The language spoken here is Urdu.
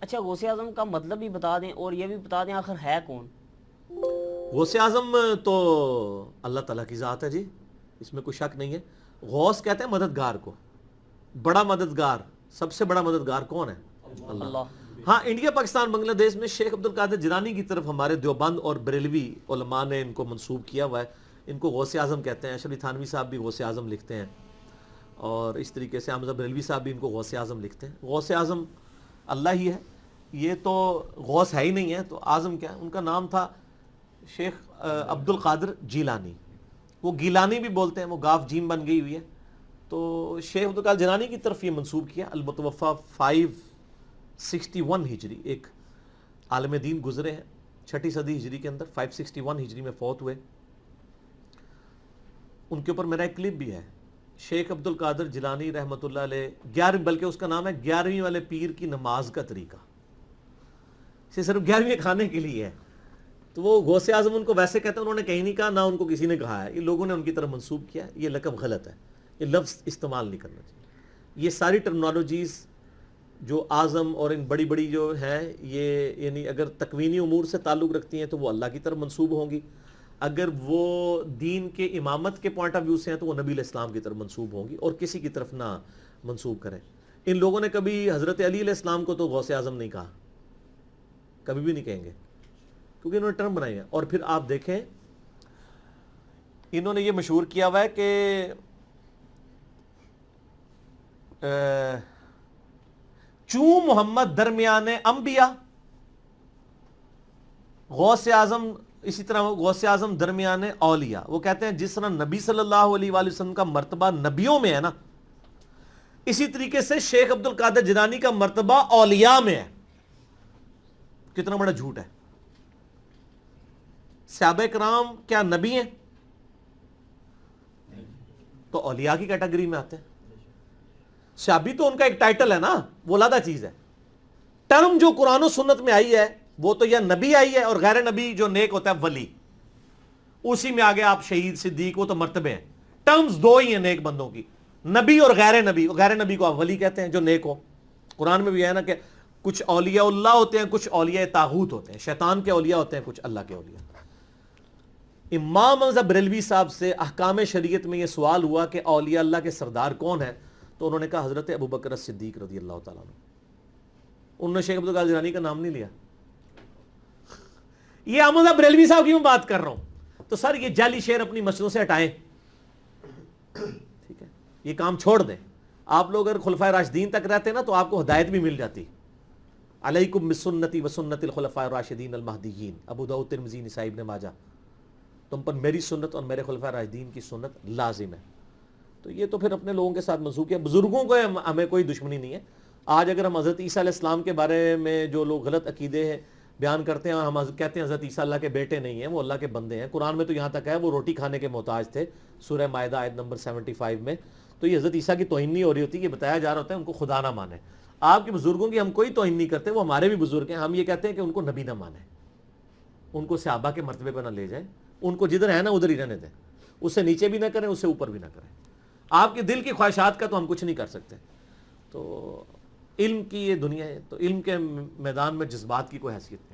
اچھا غوث اعظم کا مطلب بھی بتا دیں اور یہ بھی بتا دیں آخر ہے کون؟ غوث اعظم تو اللہ تعالیٰ کی ذات ہے جی، اس میں کوئی شک نہیں ہے. غوث کہتے ہیں مددگار کو، بڑا مددگار، سب سے بڑا مددگار کون ہے؟ اللہ. ہاں انڈیا پاکستان بنگلہ دیش میں شیخ عبد القادر جیلانی کی طرف ہمارے دیوبند اور بریلوی علماء نے ان کو منسوب کیا ہوا ہے، ان کو غوث اعظم کہتے ہیں. اشرف علی تھانوی صاحب بھی غوث اعظم لکھتے ہیں، اور اس طریقے سے حمزہ بریلوی صاحب بھی ان کو غوث اعظم لکھتے ہیں. غوث اعظم اللہ ہی ہے، یہ تو غوث ہے ہی نہیں ہے تو اعظم کیا ہے؟ ان کا نام تھا شیخ عبد القادر جیلانی، وہ گیلانی بھی بولتے ہیں، وہ گاف جیم بن گئی ہوئی ہے. تو شیخ عبد القادر جیلانی کی طرف یہ منسوب کیا. المتوفا 561 ہجری، ایک عالم دین گزرے ہیں 6 صدی ہجری کے اندر، 561 ہجری میں فوت ہوئے. ان کے اوپر میرا ایک کلپ بھی ہے، شیخ عبد القادر جیلانی رحمۃ اللہ علیہ 11، بلکہ اس کا نام ہے 11ویں والے پیر کی نماز کا طریقہ. اسے صرف 11ویں کھانے کے لیے ہے. تو وہ غوث اعظم ان کو ویسے کہتے ہیں، انہوں نے کہیں نہیں کہا، نہ ان کو کسی نے کہا ہے، یہ لوگوں نے ان کی طرف منسوب کیا. یہ لقب غلط ہے، یہ لفظ استعمال نہیں کرنا چاہیے. یہ ساری ٹرمنالوجیز جو اعظم اور ان بڑی بڑی جو ہیں، یہ یعنی اگر تکوینی امور سے تعلق رکھتی ہیں تو وہ اللہ کی طرف منسوب ہوں گی، اگر وہ دین کے امامت کے پوائنٹ آف ویو سے ہیں تو وہ نبی علیہ السلام کی طرف منسوب ہوں گی، اور کسی کی طرف نہ منسوب کریں. ان لوگوں نے کبھی حضرت علی علیہ السلام کو تو غوث اعظم نہیں کہا، کبھی بھی نہیں کہیں گے، کیونکہ انہوں نے ٹرم بنائی ہے. اور پھر آپ دیکھیں انہوں نے یہ مشہور کیا ہوا ہے کہ چوں محمد درمیان انبیاء، غوث اعظم اسی طرح غوث اعظم درمیان اولیاء. وہ کہتے ہیں جس طرح نبی صلی اللہ علیہ وآلہ وسلم کا مرتبہ نبیوں میں ہے نا، اسی طریقے سے شیخ عبد القادر جیلانی کا مرتبہ اولیاء میں ہے. کتنا بڑا جھوٹ ہے. صحابہ کرام کیا نبی ہیں؟ تو اولیاء کی کیٹیگری میں آتے ہیں. صحابی تو ان کا ایک ٹائٹل ہے نا، وہ علیحدہ چیز ہے. ٹرم جو قرآن و سنت میں آئی ہے وہ تو یا نبی آئی ہے، اور غیر نبی جو نیک ہوتا ہے ولی، اسی میں آگے آپ شہید صدیق، وہ تو مرتبے ہیں. ٹرمز دو ہی ہیں نیک بندوں کی، نبی اور غیر نبی. غیر نبی کو آپ ولی کہتے ہیں جو نیک ہو. قرآن میں بھی ہے نا کہ کچھ اولیاء اللہ ہوتے ہیں، کچھ اولیاء طاغوت ہوتے ہیں، شیطان کے اولیاء ہوتے ہیں، کچھ اللہ کے اولیاء. امام حمزہ بریلوی صاحب سے احکام شریعت میں یہ سوال ہوا کہ اولیاء اللہ کے سردار کون ہیں، تو انہوں نے کہا حضرت ابوبکر صدیق رضی اللہ تعالیٰ عنہ. انہوں نے شیخ عبد القادر جیلانی کا نام نہیں لیا. یہ حمزہ بریلوی صاحب کی میں بات کر رہا ہوں. تو سر یہ جعلی شعر اپنی مسجدوں سے ہٹائیں، ٹھیک ہے، یہ کام چھوڑ دیں. آپ لوگ اگر خلفائے راشدین تک رہتے نا تو آپ کو ہدایت بھی مل جاتی. علیکم بسنتی وسنت الخلفاء الراشدین المہدیین، ابو داؤد ترمذی نسائی ابن ماجہ، تم پر میری سنت اور میرے خلفائے راشدین کی سنت لازم ہے. تو یہ تو پھر اپنے لوگوں کے ساتھ منسوخ کیا. بزرگوں کو ہمیں کوئی دشمنی نہیں ہے. آج اگر ہم حضرت عیسیٰ علیہ السلام کے بارے میں جو لوگ غلط عقیدے ہیں بیان کرتے ہیں، ہم کہتے ہیں حضرت عیسیٰ اللہ کے بیٹے نہیں ہیں، وہ اللہ کے بندے ہیں. قرآن میں تو یہاں تک ہے وہ روٹی کھانے کے محتاج تھے، سورہ مائدہ آیت نمبر 75 میں. تو یہ حضرت عیسیٰ کی توہین نہیں ہو رہی ہوتی، یہ بتایا جا رہا ہوتا ہے ان کو خدا نہ مانے. آپ کے بزرگوں کی ہم کوئی توہین نہیں کرتے، وہ ہمارے بھی بزرگ ہیں. ہم یہ کہتے ہیں کہ ان کو نبی نہ مانیں، ان کو صحابہ کے مرتبے پہ نہ لے جائیں، ان کو جدھر ہے نا ادھر ہی رہنے دیں. اس سے نیچے بھی نہ کریں، اس سے اوپر بھی نہ کریں. آپ کے دل کی خواہشات کا تو ہم کچھ نہیں کر سکتے. تو علم کی یہ دنیا ہے، تو علم کے میدان میں جذبات کی کوئی حیثیت نہیں.